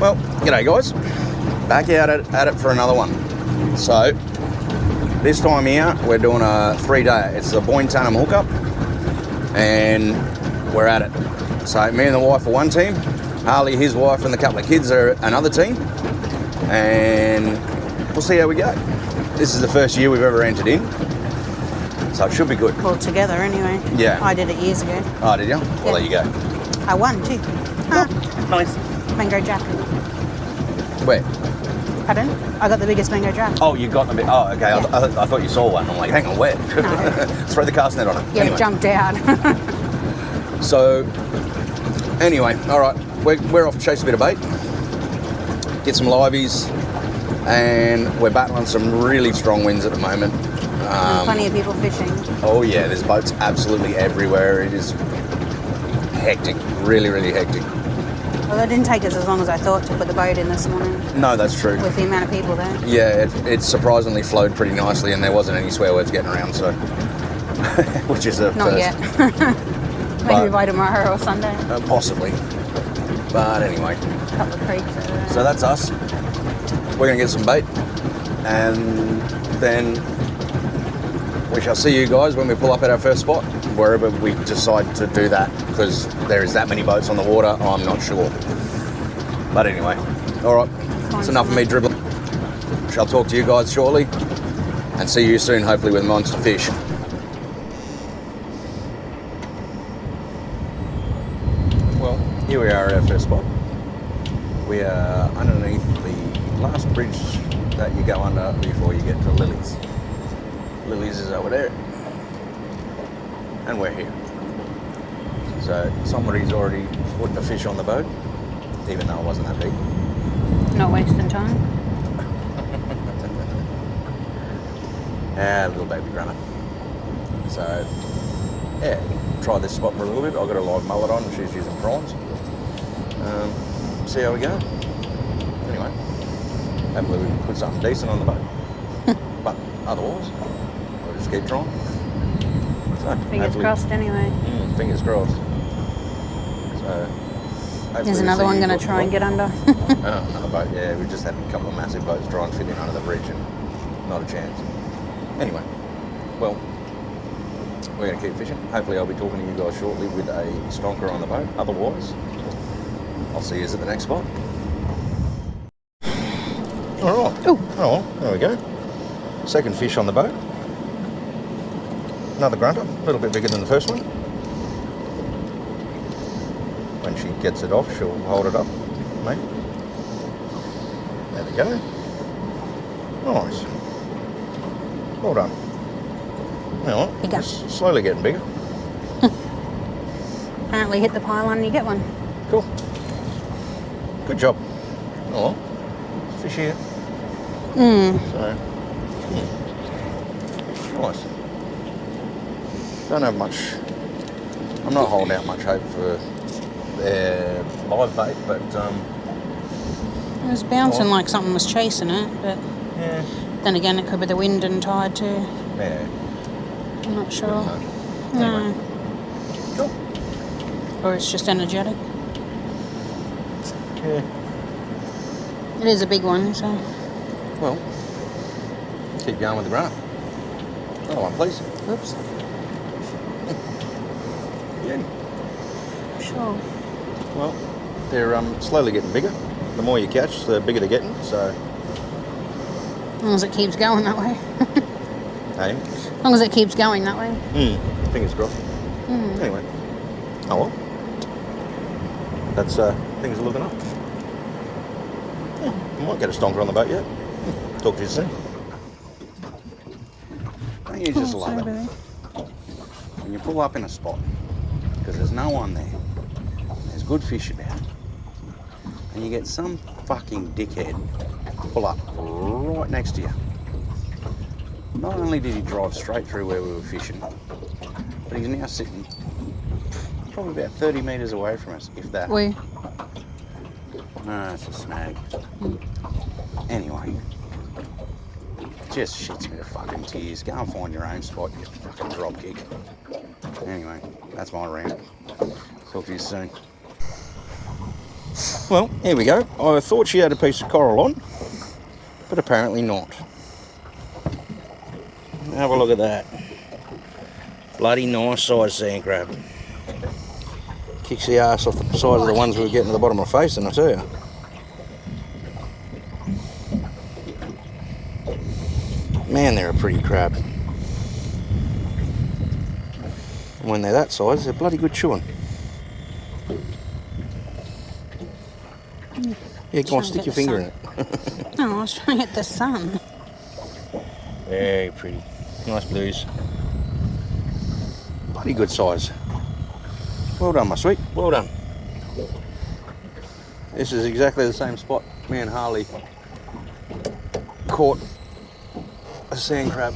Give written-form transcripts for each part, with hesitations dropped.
Well, g'day guys. Back out at it for another one. So, this time here, we're doing a 3-day. It's the Boyne Tannum HookUp, and we're at it. So, me and the wife are one team. Harley, his wife, and the couple of kids are another team. And we'll see how we go. This is the first year we've ever entered in, so it should be good. Well, together anyway. Yeah. I did it years ago. Oh, did you? Yeah. Well, there you go. I won too. Nice. Mango jack. Where? Pardon? I got the biggest mango jack. Oh, you got the bit. Oh, okay. Yeah. I thought you saw one. I'm like, hang on, where? No. Throw the cast net on it. Yeah, Anyway. it jumped out. So, anyway, all right. We're off to chase a bit of bait, get some liveys, and we're battling some really strong winds at the moment. And plenty of people fishing. Oh yeah, there's boats absolutely everywhere. It is hectic, really, really hectic. Well, it didn't take us as long as I thought to put the boat in this morning. No, that's true. With the amount of people there. Yeah, it surprisingly flowed pretty nicely, and there wasn't any swear words getting around, so which is a Not first. Yet. Maybe by tomorrow or Sunday. Possibly. But anyway. A couple of creeks. So that's us. We're going to get some bait, and then we shall see you guys when we pull up at our first spot, wherever we decide to do that, because there is that many boats on the water, I'm not sure. But anyway, all right, it's enough of me dribbling. Shall talk to you guys shortly, and see you soon, hopefully with monster fish. Well, here we are at our first spot. We are underneath the last bridge that you go under before you get to Lily's. Lily's is over there, and we're here. So somebody's already put the fish on the boat, even though it wasn't that big. Not wasting time. And a little baby grunner. So yeah, try this spot for a little bit. I've got a live mullet on, and she's using prawns. See how we go. Anyway, hopefully we can put something decent on the boat. But otherwise, we'll just keep trying. So, Fingers crossed anyway. Fingers crossed. So, There's another one going to try and get under. Oh, another boat, yeah. We just had a couple of massive boats try and fit in under the bridge, and not a chance. Anyway, well, we're going to keep fishing. Hopefully I'll be talking to you guys shortly with a stonker on the boat. Otherwise, I'll see you at the next spot. All right. Oh, there we go. Second fish on the boat. Another grunter, a little bit bigger than the first one. When she gets it off, she'll hold it up, mate. There we go. Nice. Well done. Now, it's slowly getting bigger. Apparently hit the pylon and you get one. Cool. Good job. Oh, fish here. So, nice. Don't have much. I'm not holding out much hope for their live bait, but it was bouncing like something was chasing it, but yeah. Then again, it could be the wind and tide too. Yeah. I'm not sure. Anyway. No. Cool. Or it's just energetic. Yeah. It is a big one, so. Well, keep going with the grunter. Another one, please. Oops. Yeah. Sure. Well, they're slowly getting bigger. The more you catch, the bigger they're getting. So. As long as it keeps going that way. Hey. As long as it keeps going that way. Fingers crossed. Anyway. Oh well. That's things are looking up. Yeah, we might get a stonker on the boat yet. Talk to you soon. Don't you just love it when you pull up in a spot because there's no one there, there's good fish about, and you get some fucking dickhead pull up right next to you. Not only did he drive straight through where we were fishing, but he's now sitting probably about 30 metres away from us, if that. We. No, it's a snag. Anyway, just shits me to fucking tears. Go and find your own spot, you fucking dropkick. Anyway, that's my rant. Talk to you soon. Well, here we go. I thought she had a piece of coral on, but apparently not. Have a look at that. Bloody nice size sand crab. Kicks the ass off the size of the ones we were getting to the bottom of my face, and I tell you. Man, they're a pretty crab. And when they're that size, they're bloody good chewing. Yeah, go on, stick your finger in it. Oh, I was trying to get the sun. Very pretty. Nice blues. Bloody good size. Well done, my sweet. Well done. This is exactly the same spot me and Harley caught a sand crab.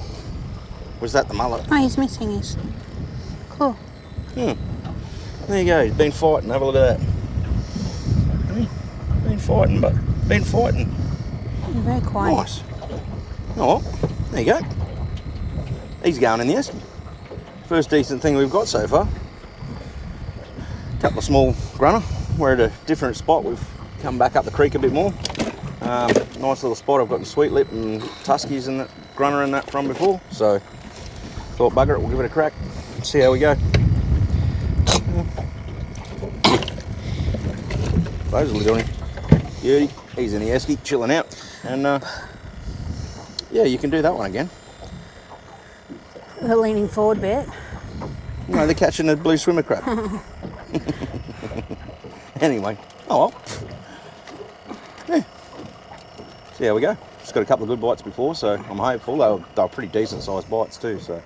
Was that the mullet? Oh, he's missing his. Cool. There you go. He's been fighting. Have a look at that. Been fighting, but been fighting. Very quiet. Nice. Oh, there you go. He's going in the esky. First decent thing we've got so far. Couple of small grunner. We're at a different spot. We've come back up the creek a bit more. Nice little spot. I've got the sweet lip and tuskies and that grunner and that from before. So thought, bugger it, we'll give it a crack. See how we go. Supposedly doing it. Beauty. He's in the esky, chilling out. And yeah, you can do that one again. The leaning forward bit. No, they're catching a blue swimmer crab. Anyway, oh well. Yeah. See how we go. Just got a couple of good bites before, so I'm hopeful. They were pretty decent sized bites too, so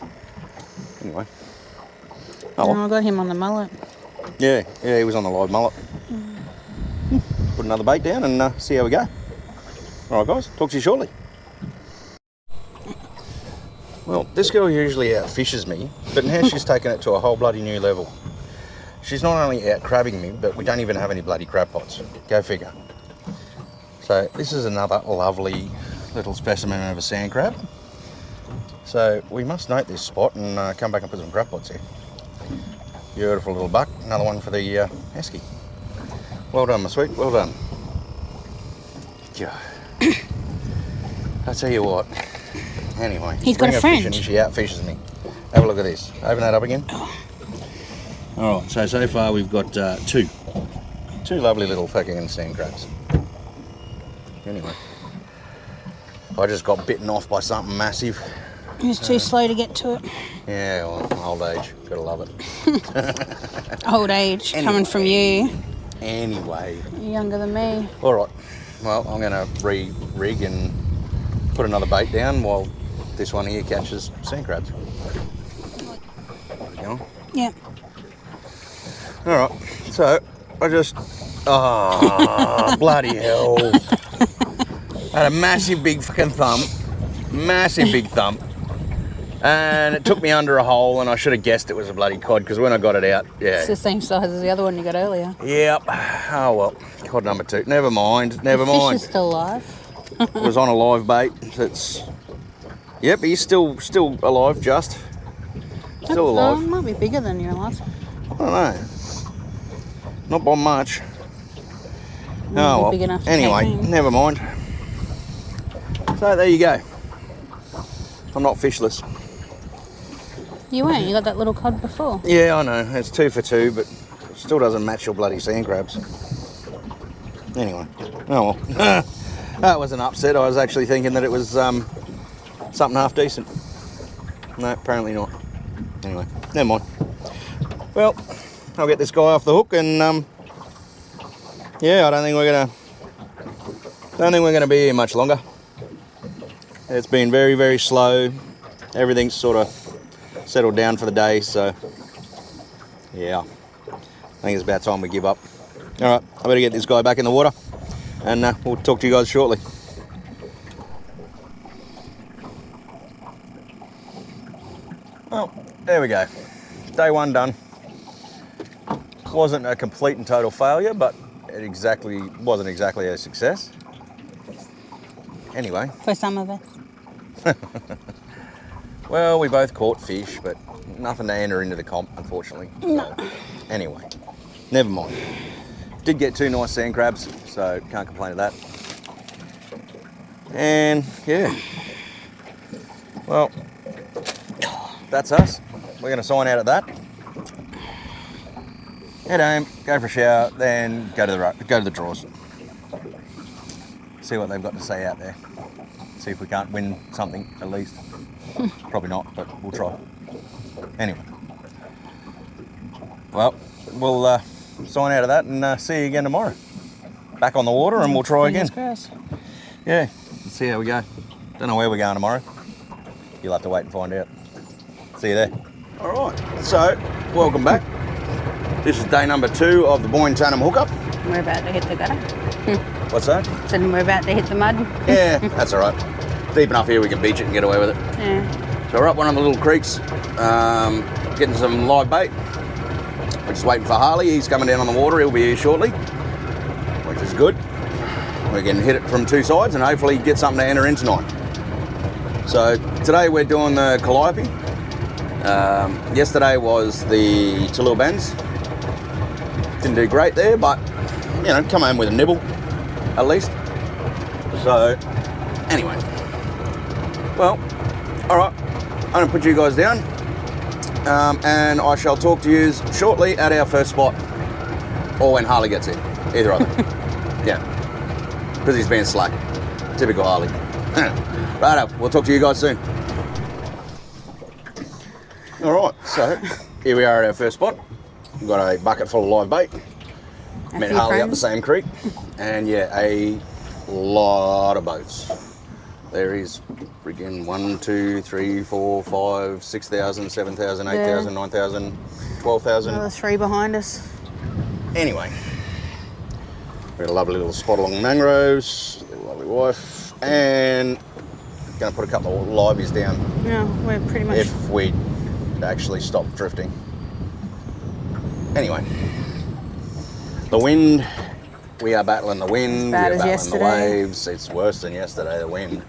anyway. Oh well. I got him on the mullet. Yeah, he was on the live mullet. Put another bait down and see how we go. Alright guys, talk to you shortly. Well, this girl usually outfishes me, but now she's taken it to a whole bloody new level. She's not only out crabbing me, but we don't even have any bloody crab pots. Go figure. So this is another lovely little specimen of a sand crab. So we must note this spot and come back and put some crab pots here. Beautiful little buck. Another one for the esky. Well done, my sweet. Well done. I'll tell you what. Anyway, he's got a friend. And she outfishes me. Have a look at this. Open that up again. Alright, so far we've got two lovely little fucking sand crabs. Anyway, I just got bitten off by something massive. He was too slow to get to it. Yeah, well, old age. Gotta love it. Old age, anyway, coming from you. Anyway. You're younger than me. Alright, well, I'm going to re-rig and put another bait down while this one here catches sand crabs. Yep. Alright, so I just... Oh, bloody hell. I had a massive big fucking thump. Massive big thump. And it took me under a hole, and I should have guessed it was a bloody cod, because when I got it out, yeah. It's the same size as the other one you got earlier. Yep. Oh, well. Cod number 2. Never mind. Never the mind. fish is still alive. It was on a live bait. It's... Yep, he's still alive, just. Still alive. Might be bigger than your last one. I don't know. Not by much. Oh, well. Anyway, never mind. So, there you go. I'm not fishless. You weren't. You got that little cod before. Yeah, I know. It's 2 for 2, but it still doesn't match your bloody sand crabs. Anyway. Oh, well. That was an upset. I was actually thinking that it was something half decent. No, apparently not. Anyway, never mind. Well, I'll get this guy off the hook, and yeah, I don't think we're gonna be here much longer. It's been very, very slow. Everything's sort of settled down for the day, so yeah, I think it's about time we give up. All right, I better get this guy back in the water, and we'll talk to you guys shortly. Well, there we go. Day 1 done. Wasn't a complete and total failure, but it wasn't exactly a success. Anyway. For some of us. Well, we both caught fish, but nothing to enter into the comp, unfortunately. No. So, anyway, never mind. Did get 2 nice sand crabs, so can't complain of that. And yeah, well, that's us. We're going to sign out at that. Head home, go for a shower, then go to the drawers. See what they've got to say out there. See if we can't win something at least. Probably not, but we'll try. Anyway, well, we'll sign out of that and see you again tomorrow. Back on the water and we'll try again. Yeah, let's see how we go. Don't know where we're going tomorrow. You'll have to wait and find out. See you there. All right, so welcome back. This is day number 2 of the Boyne Tannum hookup. We're about to hit the gutter. What's that? So we're about to hit the mud. Yeah, that's all right. Deep enough here we can beach it and get away with it. Yeah. So we're up one of the little creeks, getting some live bait. We're just waiting for Harley. He's coming down on the water. He'll be here shortly, which is good. We can hit it from 2 sides and hopefully get something to enter in tonight. So today we're doing the calliope. Yesterday was the Tallulah Bends. Didn't do great there, but you know, come home with a nibble at least. So anyway, well, all right, I'm gonna put you guys down, and I shall talk to you shortly at our first spot, or when Harley gets here, either of them. Yeah, because he's being slack, typical Harley. Righto, we'll talk to you guys soon. All right, so here we are at our first spot. We've got a bucket full of live bait. Met Harley up the same creek, and yeah, a lot of boats. There is freaking 1, 2, 3, 4, 5, 6,000, 7,000, 8,000, 9,000, 12,000. Another 3 behind us. Anyway, we got a lovely little spot along the mangroves, a lovely wife, and going to put a couple of liveys down. Yeah, we're pretty much. If we actually stop drifting. Anyway, the wind, we are battling the wind, we are battling the waves. It's worse than yesterday, the wind,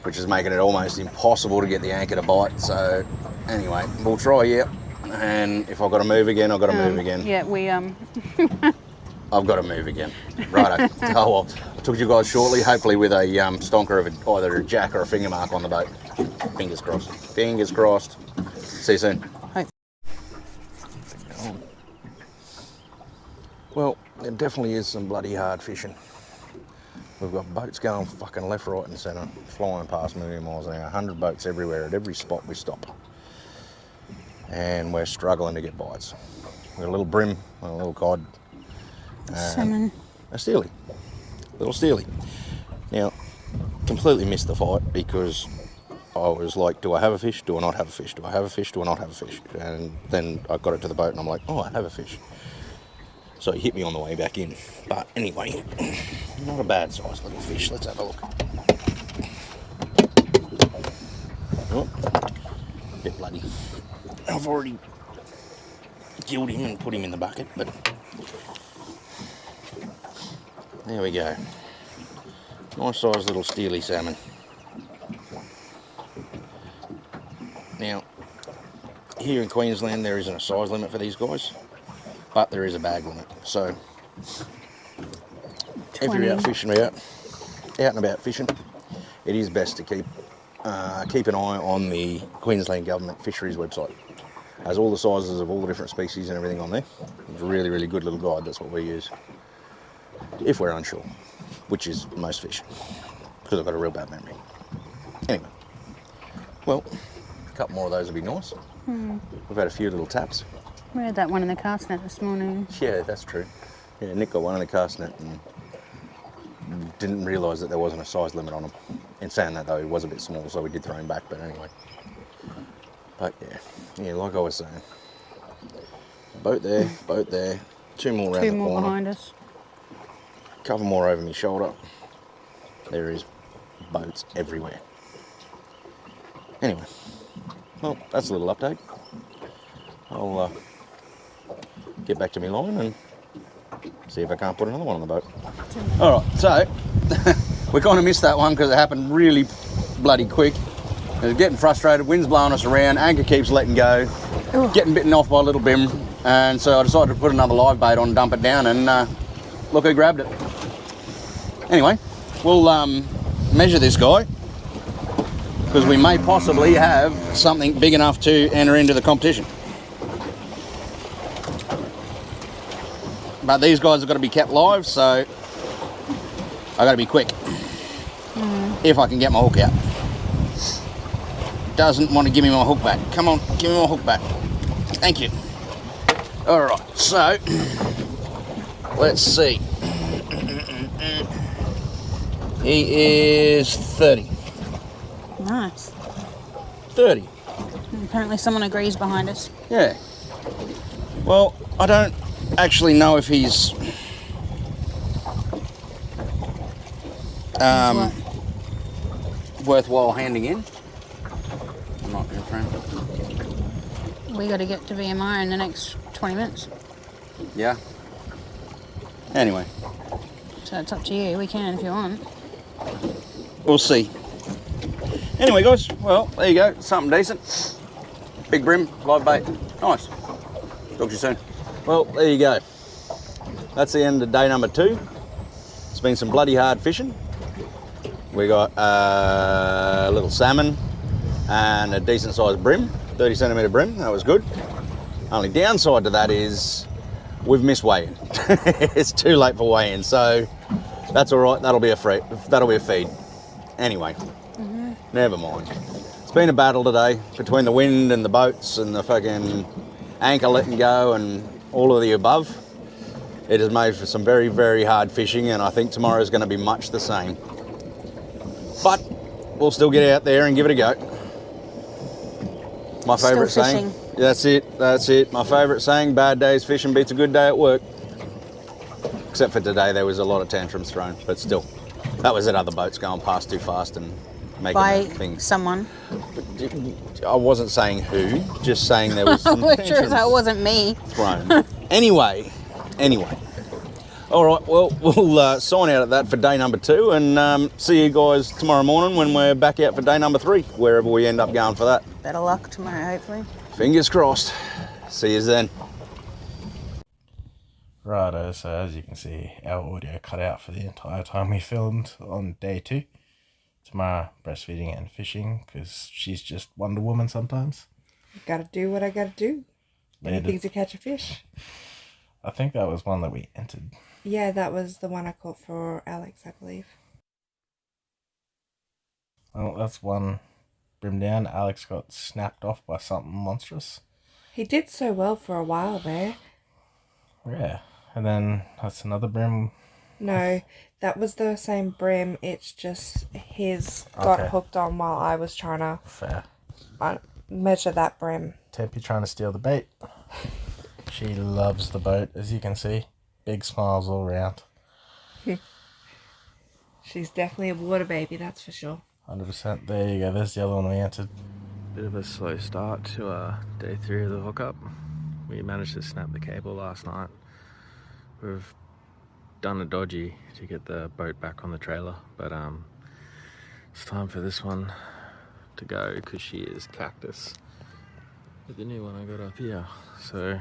which is making it almost impossible to get the anchor to bite. So anyway, we'll try, yeah. And if I've got to move again, I've got to move again. Yeah, we I've got to move again. Righto. Oh well, I'll talk to you guys shortly, hopefully with a stonker of either a jack or a finger mark on the boat. Fingers crossed. Fingers crossed. See you soon. Well, there definitely is some bloody hard fishing. We've got boats going fucking left, right and centre, flying past a million miles an hour, 100 boats everywhere at every spot we stop. And we're struggling to get bites. We've got a little brim, a little cod. Salmon. A steely. Little steely. Now, completely missed the fight because I was like, do I have a fish? Do I not have a fish? Do I have a fish? Do I not have a fish? And then I got it to the boat and I'm like, oh, I have a fish. So he hit me on the way back in. But anyway, not a bad size little fish. Let's have a look. Oh, bit bloody. I've already killed him and put him in the bucket, but there we go. Nice sized little steely salmon. Now, here in Queensland there isn't a size limit for these guys, but there is a bag limit. So, if you're out fishing, out and about fishing, it is best to keep an eye on the Queensland Government Fisheries website. It has all the sizes of all the different species and everything on there. It's a really, really good little guide. That's what we use if we're unsure, which is most fish, because I've got a real bad memory. Anyway, well, a couple more of those would be nice. We've had a few little taps. We had that one in the cast net this morning. Yeah, that's true. Yeah, Nick got one in the cast net and didn't realise that there wasn't a size limit on him. In saying that though, he was a bit small, so we did throw him back, but anyway. But yeah, like I was saying, boat there, 2 more around the corner. 2 more behind us. Couple more over my shoulder. There is boats everywhere. Anyway, well, that's a little update. I'll get back to my line and see if I can't put another one on the boat. All right, so we kind of missed that one because it happened really bloody quick. It was getting frustrated, wind's blowing us around, anchor keeps letting go, getting bitten off by a little brim, And so I decided to put another live bait on, dump it down, and look who grabbed it. Anyway, we'll measure this guy, because we may possibly have something big enough to enter into the competition. But these guys have got to be kept live, so I've got to be quick. If I can get my hook out. Doesn't want to give me my hook back. Come on, give me my hook back. Thank you. All right, so let's see. He is 30. Nice. 30. Apparently someone agrees behind us. Yeah. Well, I don't actually know if he's What? worthwhile handing in. I'm not in front. We got to get to VMI in the next 20 minutes. Yeah. Anyway, So it's up to you. We can if you want. we'll see. Anyway, guys, well, there you go. Something decent. Big brim, live bait. Nice. Talk to you soon. Well, there you go. That's the end of day number 2. It's been some bloody hard fishing. We got a little salmon and a decent sized brim, 30 centimetre brim. That was good. Only downside to that is we've missed weigh-in. It's too late for weigh-in, so that's all right. That'll be a feed. Anyway, never mind. It's been a battle today between the wind and the boats and the fucking anchor letting go and all of the above. It has made for some very, very hard fishing, and I think tomorrow's going to be much the same. But we'll still get out there and give it a go. My favourite saying. That's it. My favourite saying, bad days fishing beats a good day at work. Except for today, there was a lot of tantrums thrown, but still. That was at other boats going past too fast and making By things. someone. I wasn't saying who, just saying there was some I'm tantrums sure that wasn't me. thrown. Anyway. All right, well, we'll sign out at that for day number 2 and see you guys tomorrow morning when we're back out for day number 3, wherever we end up going for that. Better luck tomorrow, hopefully. Fingers crossed. See you then. Righto, so as you can see, our audio cut out for the entire time we filmed on day 2. Tomorrow, breastfeeding and fishing, because she's just Wonder Woman sometimes. Gotta do what I gotta do. Anything to catch a fish. I think that was one that we entered. Yeah, that was the one I caught for Alex, I believe. Well, that's one brim down. Alex got snapped off by something monstrous. He did so well for a while there. Yeah, and then that's another brim. No, that was the same brim. It's just his got hooked on while I was trying to Fair. measure that brim. Tempe trying to steal the bait. She loves the boat, as you can see. Big smiles all around. She's definitely a water baby, that's for sure. 100%. There you go. There's the other one we entered. Bit of a slow start to day 3 of the hookup. We managed to snap the cable last night. We've done a dodgy to get the boat back on the trailer, but it's time for this one to go because she is cactus with the new one I got up here. So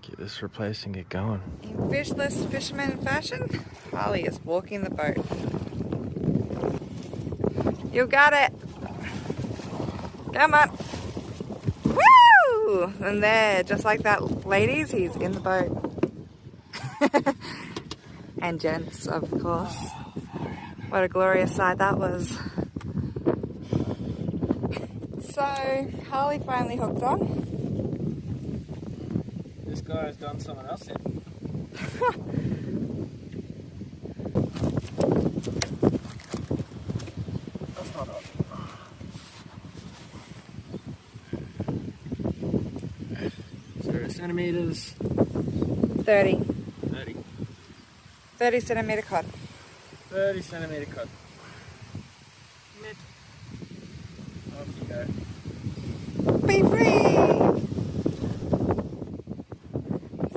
get this replaced and get going. In fishless fisherman fashion, Harley is walking the boat. You got it! Come on! Woo! And there, just like that, ladies, he's in the boat. And gents, of course. What a glorious sight that was. So, Harley finally hooked on. This guy has done someone else in. That's not up. 0 centimeters. 30. 30. 30 centimeter cod. 30 centimeter cut. Mid. Off you go. Be free!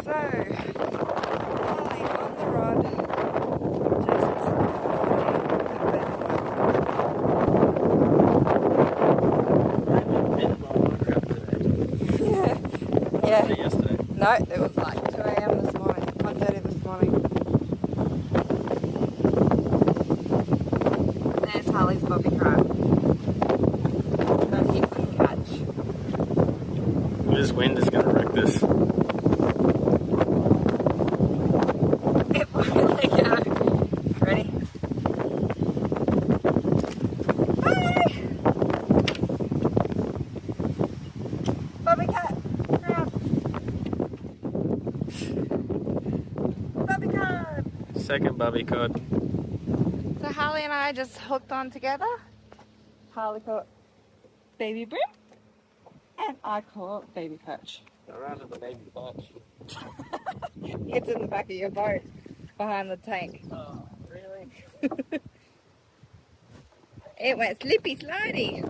So, Harley on the rod. Just... Yeah. Harley's bobby crab that he couldn't catch. This wind is going to wreck this. It really go. Ready? Bye! Bobby cat, crab. Bobby cod. Second bobby cod. So Harley and I just hooked on together. Harley caught baby brim, and I caught baby perch. Around the baby perch. It's in the back of your boat, behind the tank. Oh, really? It went slippy slidey.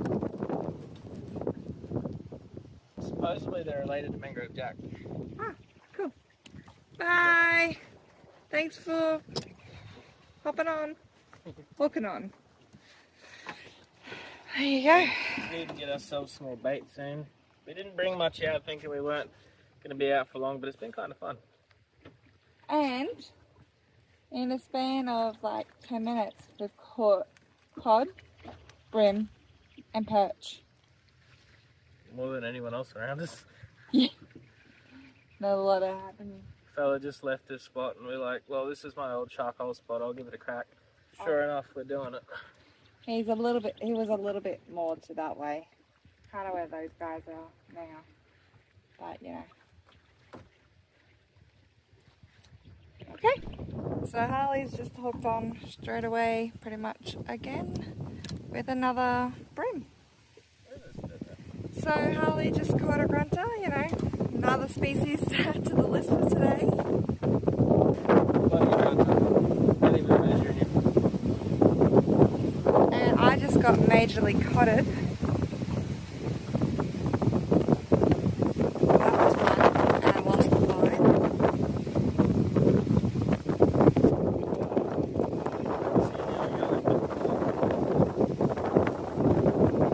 Supposedly they're related to mangrove jack. Ah, cool. Bye. Thanks for hopping on, hooking on. There you go. We need to get ourselves some more bait soon. We didn't bring much out thinking we weren't going to be out for long, but it's been kind of fun. And in a span of like 10 minutes, we've caught cod, brim, and perch. More than anyone else around us. Yeah. Not a lot of happening. Fella just left this spot and we're like, well, this is my old charcoal spot, I'll give it a crack. Sure enough, we're doing it. He was a little bit more to that way. Kind of where those guys are now. But, you know. Okay. So Harley's just hooked on straight away, pretty much again, with another brim. So Harley just caught a grunter, you know, another species to add to the list for today. And I just got majorly cotted. That was fun, and I lost the line.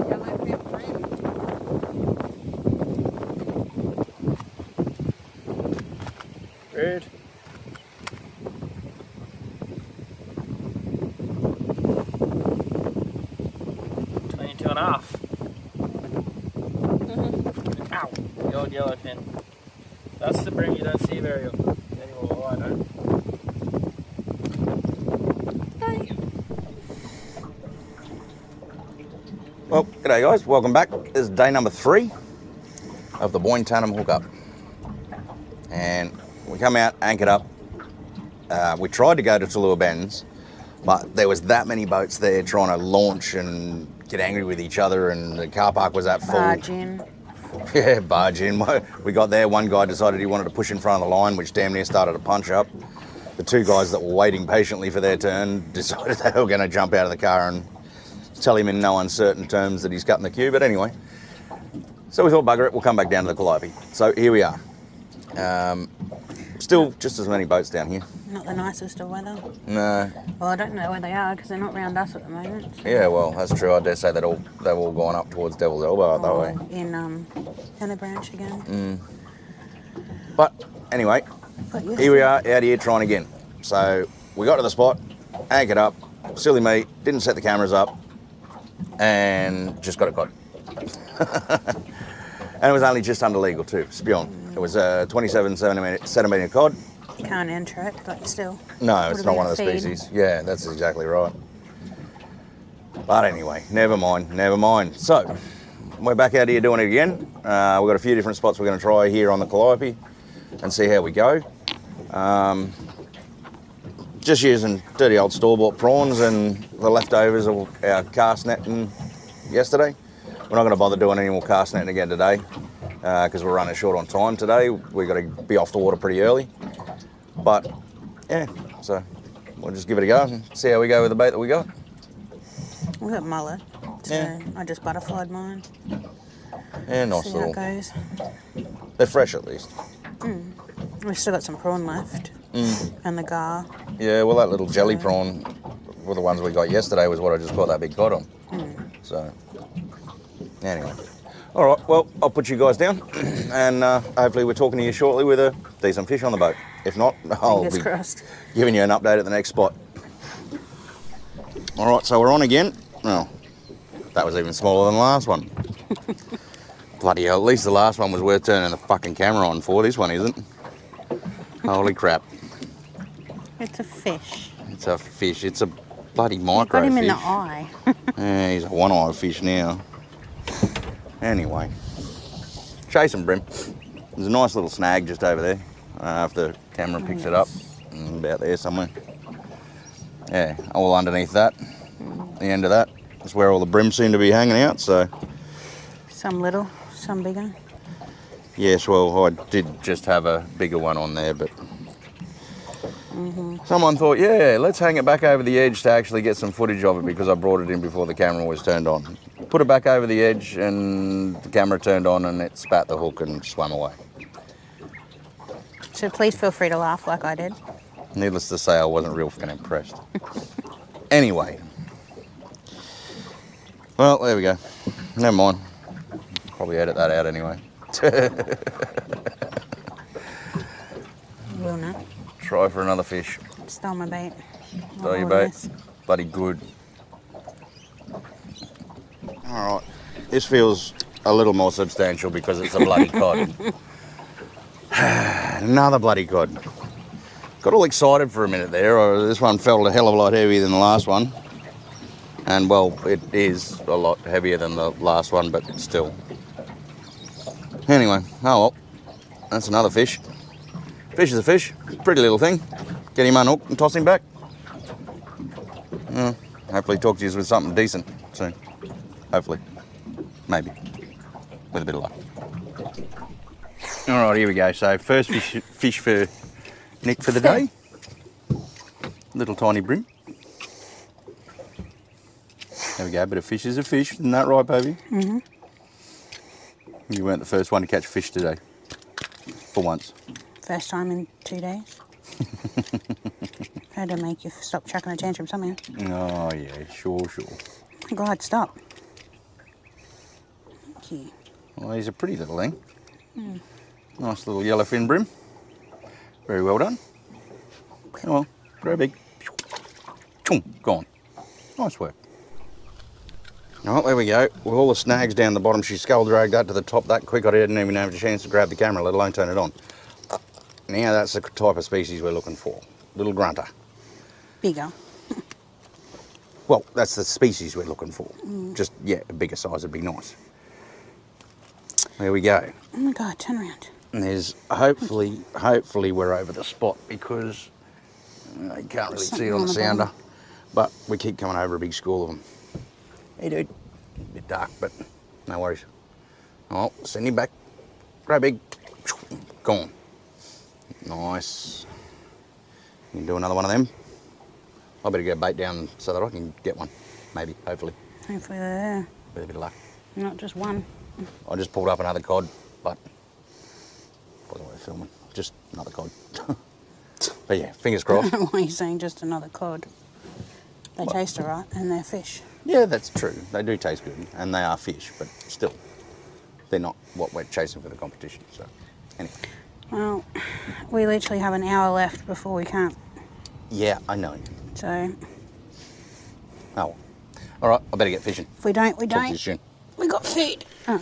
Yellowfin brim. Rude. Half. Ow! The old yellowfin. That's the brim you don't see very often anymore. Oh, I know. Bye. Well, g'day guys, welcome back. This is day number 3 of the Boyne Tannum hookup. And we come out, anchored up. We tried to go to Tallulah Bends, but there was that many boats there trying to launch and get angry with each other, and the car park was at full. Barge in. Yeah, barge in. We got there, one guy decided he wanted to push in front of the line, which damn near started a punch up. The two guys that were waiting patiently for their turn decided they were going to jump out of the car and tell him in no uncertain terms that he's cutting the queue, but anyway. So we thought, bugger it, we'll come back down to the Calliope. So here we are. Still just as many boats down here. Not the nicest of weather. No. Well, I don't know where they are because they're not round us at the moment. So. Yeah, well, that's true. I dare say they've all gone up towards Devil's Elbow up that way. In Henna Branch again. But anyway, here we are out here trying again. So we got to the spot, anchored up, silly me, didn't set the cameras up, and just got it caught. And it was only just under legal too, spion. It was a 27 centimetre cod. You can't enter it, but still. No, it's not one of the species. Yeah, that's exactly right. But anyway, never mind. So, we're back out here doing it again. We've got a few different spots we're going to try here on the Calliope and see how we go. Just using dirty old store-bought prawns and the leftovers of our cast netting yesterday. We're not going to bother doing any more cast netting again today because we're running short on time today. We've got to be off the water pretty early. But, yeah, so we'll just give it a go and see how we go with the bait that we got. We got mullet, so yeah. I just butterflied mine. Yeah, nice see little. how it goes. They're fresh at least. We've still got some prawn left. And the gar. Yeah, well, that little jelly prawn were the ones we got yesterday was what I just caught that big cod on. So, anyway. All right, well, I'll put you guys down and hopefully we're talking to you shortly with a decent fish on the boat. If not, I'll be giving you an update at the next spot. All right, so we're on again. Oh, that was even smaller than the last one. Bloody hell, at least the last one was worth turning the fucking camera on for. This one isn't. Holy crap. It's a fish. It's a fish. It's a bloody You micro got him fish. in the eye. Yeah, he's a one-eyed fish now. Anyway. Chase him, Brim. There's a nice little snag just over there. If the camera picks it up. About there somewhere. Yeah, all underneath that. The end of that. That's where all the brim seem to be hanging out, so... Some little, some bigger. Yes, well, I did just have a bigger one on there, but... Someone thought, yeah, let's hang it back over the edge to actually get some footage of it because I brought it in before the camera was turned on. Put it back over the edge and the camera turned on and it spat the hook and swam away. So please feel free to laugh like I did. Needless to say, I wasn't real fucking impressed. Anyway. Well, there we go. Never mind. Probably edit that out anyway. Will not. Try for another fish. Stole my bait. Stole your bait? Bloody good. Alright. This feels a little more substantial because it's a bloody cod. Another bloody cod. Got all excited for a minute there. This one felt a hell of a lot heavier than the last one. And well, it is a lot heavier than the last one, but still. Anyway, oh well. That's another fish. Fish is a fish. Pretty little thing. Get him unhooked and toss him back. Hopefully talk to you with something decent soon. Hopefully. Maybe. With a bit of luck. Alright, here we go. So first fish for Nick for the day. Little tiny brim. There we go, but a fish is a fish. Isn't that right, baby? Mm-hmm. You weren't the first one to catch fish today. For once. First time in 2 days. Had to make you stop chucking a tantrum somehow. Oh, yeah, sure. God, stop. Thank you. Well, he's a pretty little thing. Nice little yellowfin brim. Very well done. Come on, grow big. Gone. Nice work. Well, there we go. With all the snags down the bottom, she skull dragged that to the top that quick I didn't even have a chance to grab the camera, let alone turn it on. Now that's the type of species we're looking for. Little grunter. Bigger. Well, that's the species we're looking for. Just, yeah, a bigger size would be nice. There we go. Oh my God, turn around. And there's hopefully we're over the spot because you can't really see it on the sounder. But we keep coming over a big school of them. Hey dude, a bit dark, but no worries. Oh, send him back. Grow big. Gone. Nice. You can do another one of them. I better get a bait down so that I can get one. Maybe, hopefully. Hopefully they're there. With a bit of luck. Not just one. I just pulled up another cod, but wasn't worth filming. Just another cod. But yeah, fingers crossed. Why are you saying just another cod? They taste alright and they're fish. Yeah, that's true. They do taste good and they are fish, but still, they're not what we're chasing for the competition. So, anyway. Well, we literally have an hour left before we camp. Yeah, I know. So. Oh, all right. I better get fishing. If we don't, we Talk to you don't. soon. We got food. Oh.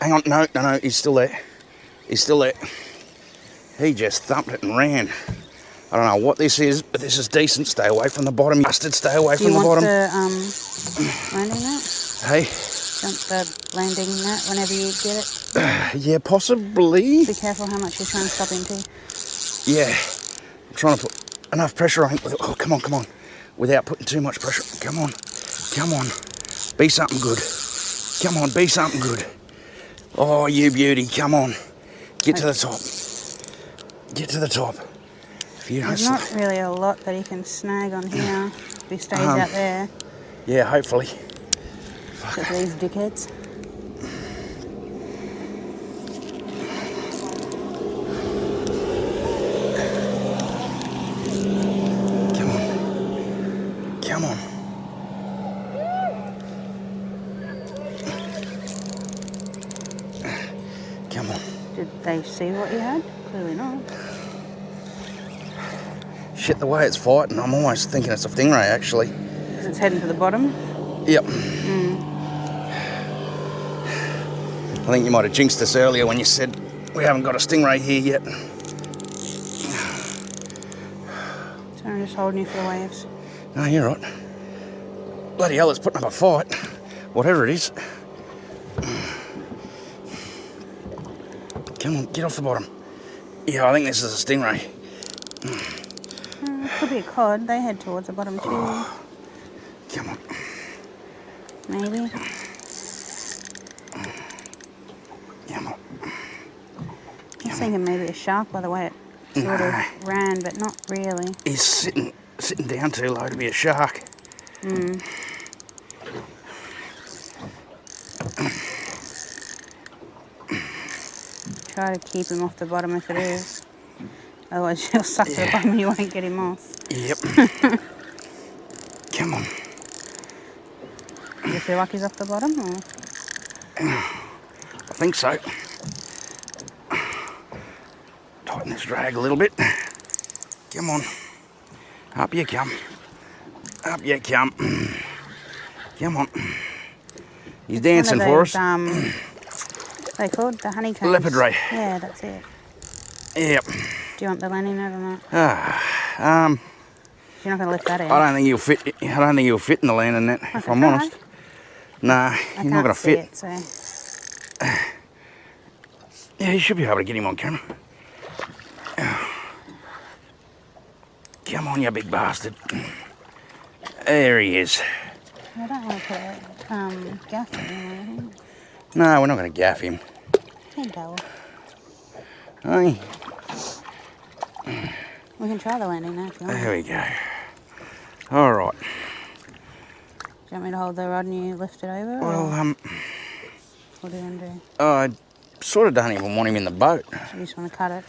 Hang on, no, he's still there. He's still there. He just thumped it and ran. I don't know what this is, but this is decent. Stay away from the bottom, you bastard. Stay away from the bottom. Do you want the landing net? Hey? Jump the landing net whenever you get it. Yeah, possibly. Be careful how much you're trying to stop into. Yeah. I'm trying to put enough pressure on it. Oh, come on. Without putting too much pressure. Come on. Be something good. Come on, be something good. Oh, you beauty. Come on. Get to the top. Get to the top. If you don't There's not really a lot that he can snag on here if he stays out there. Yeah, hopefully. Look at these dickheads. Come on. Come on. Did they see what you had? Clearly not. Shit, the way it's fighting, I'm almost thinking it's a stingray, actually. Because it's heading to the bottom? Yep. I think you might have jinxed us earlier when you said we haven't got a stingray here yet. So I'm just holding you for the waves. No, you're right. Bloody hell, it's putting up a fight. Whatever it is. Come on, get off the bottom. Yeah, I think this is a stingray. It could be a cod. They head towards the bottom too. Oh, come on. Maybe. Come on. I was thinking maybe a shark by the way it sort of ran, but not really. He's sitting down too low to be a shark. Try to keep him off the bottom if it is. Otherwise you'll suck to the bottom and you won't get him off. Yep. Come on. Do you feel like he's off the bottom? Or? I think so. Tighten this drag a little bit. Come on. Up you come. Up you come. Come on. He's dancing for us. They called the honeycombs. Leopard ray. Yeah, that's it. Yep. Do you want the landing net or not? You're not going to lift that in. I don't think he'll fit. I don't think he'll fit in the landing net. If I'm honest. Nah, he's not going to fit. It, so. Yeah, you should be able to get him on camera. Come on, you big bastard. There he is. I don't want to put a gaff in there. No, we're not going to gaff him. Hey, Dale. Hey. We can try the landing now if you want. There we go. All right. Do you want me to hold the rod and you lift it over? Well, what do you want to do? I sort of don't even want him in the boat. So you just want to cut it?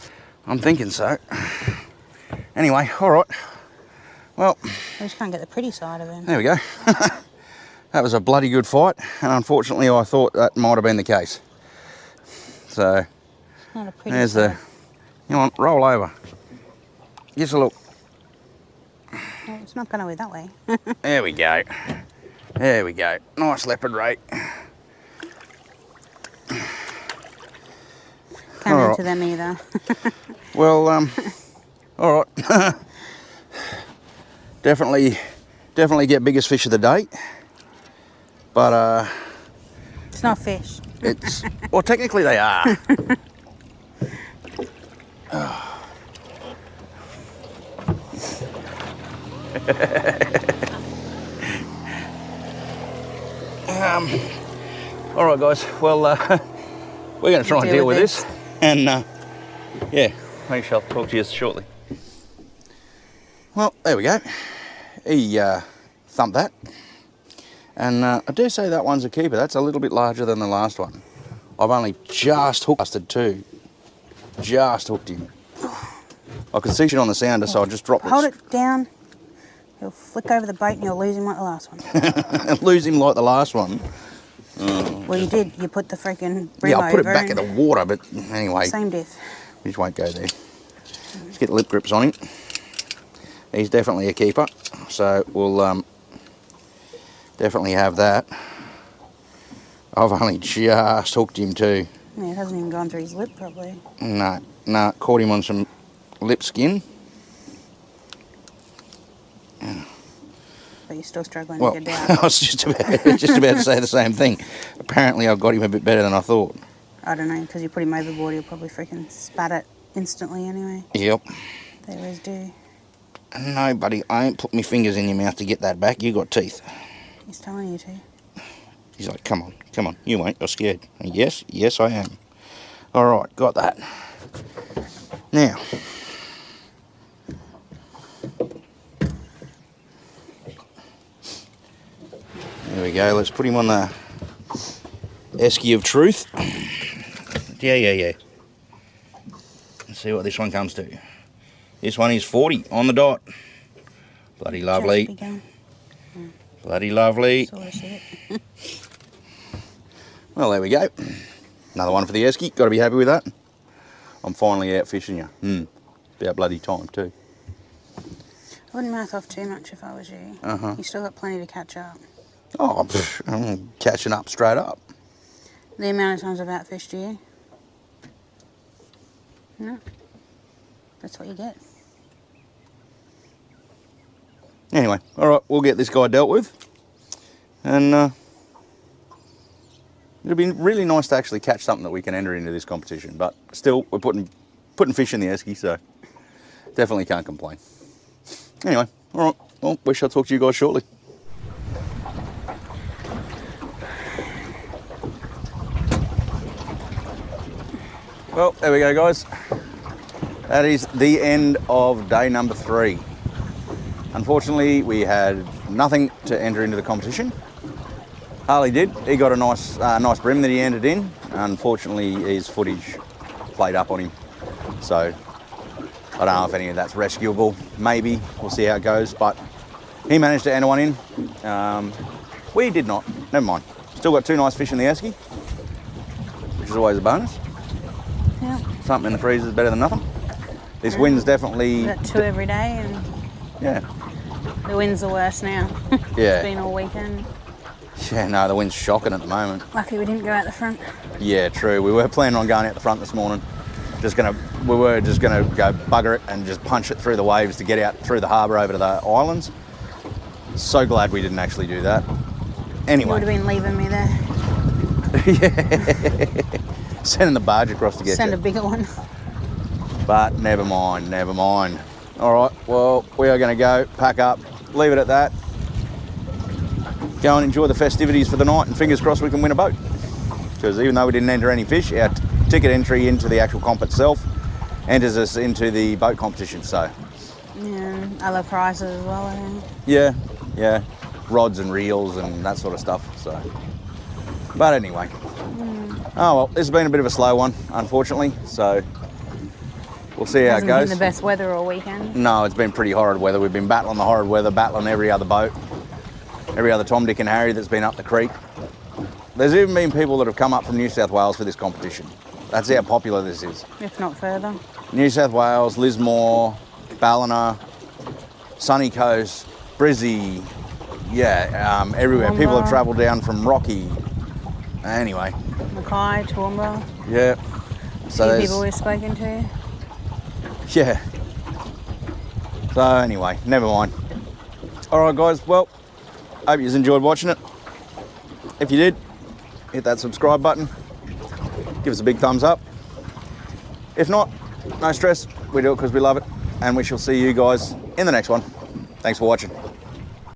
I'm thinking so. Anyway, all right. Well, We just can't get the pretty side of him. there we go. That was a bloody good fight, and unfortunately I thought that might have been the case. So, It's not a pretty there's side. the... You want, roll over. Just a look. Well, it's not going to be that way. There we go. There we go. Nice leopard ray. Can't All into them either. Well, all right. Definitely get biggest fish of the day. But It's not fish. it's well, technically they are. All right, guys. Well, we're going to try and deal with this, and yeah, I shall talk to you shortly. Well, there we go. He thumped that, and I dare say that one's a keeper. That's a little bit larger than the last one. I've only just hooked too. Just hooked him. I could see it on the sounder, so I just dropped it. Hold it down. He'll flick over the bait and you'll lose him like the last one. Lose him like the last one. Well, you did. You put the freaking brim Yeah, I put it over back in and the water, but anyway, same diff. we just won't go there. Let's get the lip grips on him. He's definitely a keeper, so we'll definitely have that. I've only just hooked him too. Yeah, it hasn't even gone through his lip probably. No, caught him on some lip skin. But you're still struggling Well, to get I down. was just about to say the same thing. Apparently, I've got him a bit better than I thought. I don't know, because you put him overboard, he'll probably freaking spat it instantly anyway. Yep. They always do. No, buddy, I ain't put my fingers in your mouth to get that back. You got teeth. He's telling you to. He's like, come on, you ain't, you're scared. And yes, I am. All right, got that. Now, there we go, let's put him on the esky of truth. Yeah. Let's see what this one comes to. This one is 40 on the dot. Bloody lovely. Just begun. Bloody lovely. Sort of see it. Well, there we go. Another one for the esky. Got to be happy with that. I'm finally out fishing you. About bloody time too. I wouldn't mouth off too much if I was you. You still got plenty to catch up. Oh, pff, I'm catching up straight up. The amount of times I've outfished you. No. That's what you get. Anyway, all right, we'll get this guy dealt with. And it'll be really nice to actually catch something that we can enter into this competition. But still, we're putting fish in the esky, so definitely can't complain. Anyway, all right, well, we shall talk to you guys shortly. Well, there we go, guys. That is the end of day number 3. Unfortunately, we had nothing to enter into the competition. Harley did. He got a nice brim that he entered in. Unfortunately, his footage played up on him. So I don't know if any of that's rescuable. Maybe. We'll see how it goes. But he managed to enter one in. We did not. Never mind. Still got 2 nice fish in the esky, which is always a bonus. Yeah. Something in the freezer is better than nothing. This wind's definitely... We've got 2 every day, and yeah. the wind's the worst now. Yeah. It's been all weekend. Yeah, no, the wind's shocking at the moment. Lucky we didn't go out the front. Yeah, true. We were planning on going out the front this morning. We were just gonna go bugger it and just punch it through the waves to get out through the harbour over to the islands. So glad we didn't actually do that. Anyway. You would have been leaving me there. Yeah. Sending the barge across to get Send you. a bigger one. But never mind, never mind. All right, well, we are going to go, pack up, leave it at that. Go and enjoy the festivities for the night, and fingers crossed we can win a boat. Because even though we didn't enter any fish, our ticket entry into the actual comp itself enters us into the boat competition, so. Yeah, other prizes as well, I think. Yeah, rods and reels and that sort of stuff, so. But anyway. Oh well, this has been a bit of a slow one, unfortunately, so we'll see how it Hasn't goes. been the best weather all weekend. No, it's been pretty horrid weather. We've been battling the horrid weather, battling every other boat, every other Tom, Dick and Harry that's been up the creek. There's even been people that have come up from New South Wales for this competition. That's how popular this is. If not further. New South Wales, Lismore, Ballina, Sunny Coast, Brizzy, yeah, everywhere. Toowoomba. People have travelled down from Rocky. Anyway. Mackay, Toowoomba. Yeah. So Few people we've spoken to. yeah. So anyway, never mind. All right, guys. Well, hope you enjoyed watching it. If you did, hit that subscribe button. Give us a big thumbs up. If not, no stress. We do it because we love it. And we shall see you guys in the next one. Thanks for watching.